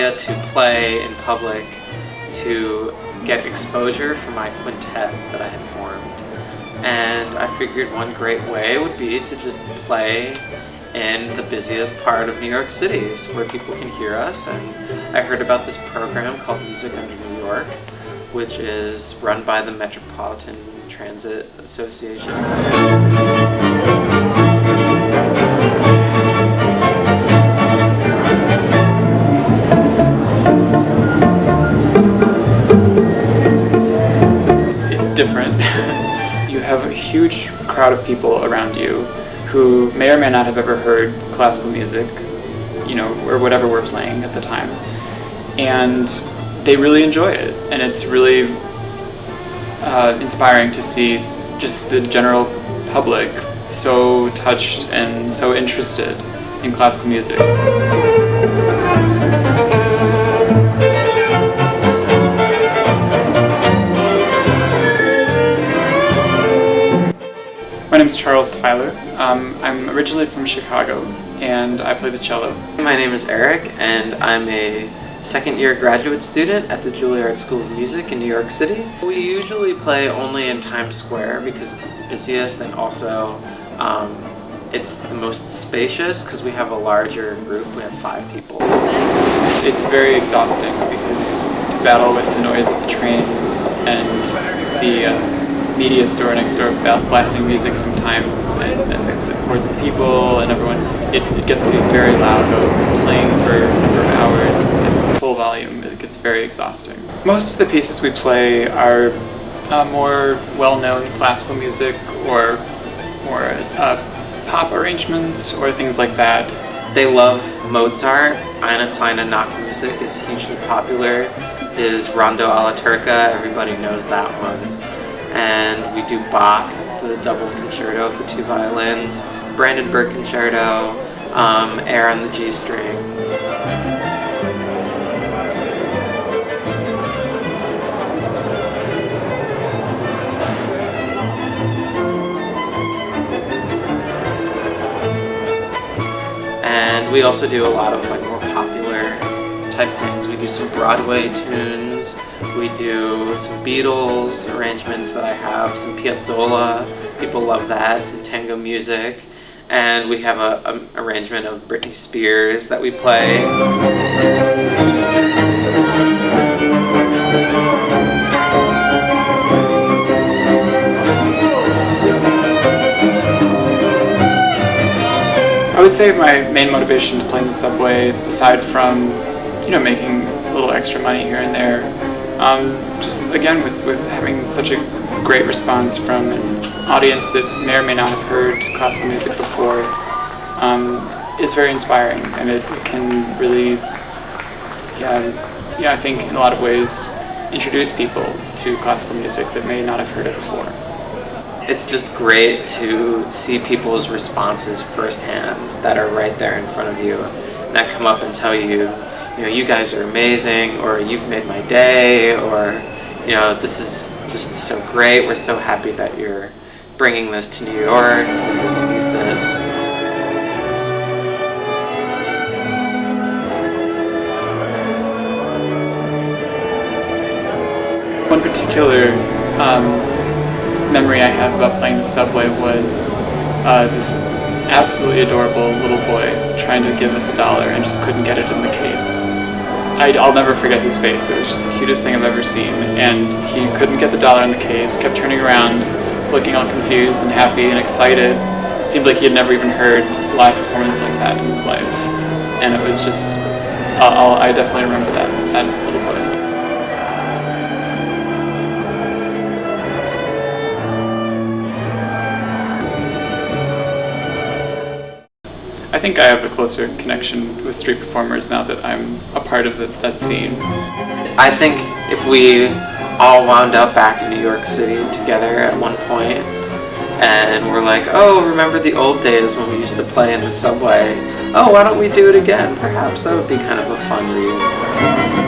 idea to play in public to get exposure for my quintet that I had formed. And I figured one great way would be to just play in the busiest part of New York City, where people can hear us. And I heard about this program called Music Under New York, which is run by the Metropolitan Transit Association. It's different. You have a huge crowd of people around you who may or may not have ever heard classical music, you know, or whatever we're playing at the time. And they really enjoy it, and it's really inspiring to see just the general public so touched and so interested in classical music. My name is Charles Tyler. I'm originally from Chicago, and I play the cello. My name is Eric, and I'm a second-year graduate student at the Juilliard School of Music in New York City. We usually play only in Times Square because it's the busiest, and also it's the most spacious because we have a larger group. We have 5 people. It's very exhausting because to battle with the noise of the trains and the media store next door blasting music sometimes, and the hordes of people and everyone, it gets to be very loud, playing for a number of hours at full volume. It gets very exhausting. Most of the pieces we play are more well-known classical music or more pop arrangements or things like that. They love Mozart. Eine kleine Nachtmusik is hugely popular. His Rondo alla Turca, everybody knows that one. And we do Bach, the double concerto for 2 violins, Brandenburg Concerto, Air on the G string. And we also do a lot of more popular type things. We do some Broadway tunes, we do some Beatles arrangements that I have, some Piazzolla, people love that, some tango music, and we have an arrangement of Britney Spears that we play. I would say my main motivation to play in the subway, aside from making a little extra money here and there, just again with having such a great response from an audience that may or may not have heard classical music before, is very inspiring, and it can really, I think in a lot of ways introduce people to classical music that may not have heard it before. It's just great to see people's responses firsthand that are right there in front of you, and that come up and tell you, you guys are amazing, or you've made my day, or, this is just so great. We're so happy that you're bringing this to New York. We need this. One particular memory I have about playing the subway was this absolutely adorable little boy trying to give us $1 and just couldn't get it in the case. I'll never forget his face. It was just the cutest thing I've ever seen, and he couldn't get the $1 in the case, kept turning around, looking all confused and happy and excited. It seemed like he had never even heard a live performance like that in his life, and it was just, I definitely remember that little boy. I think I have a closer connection with street performers now that I'm a part of that scene. I think if we all wound up back in New York City together at one point, and we're like, oh, remember the old days when we used to play in the subway? Oh, why don't we do it again? Perhaps that would be kind of a fun reunion.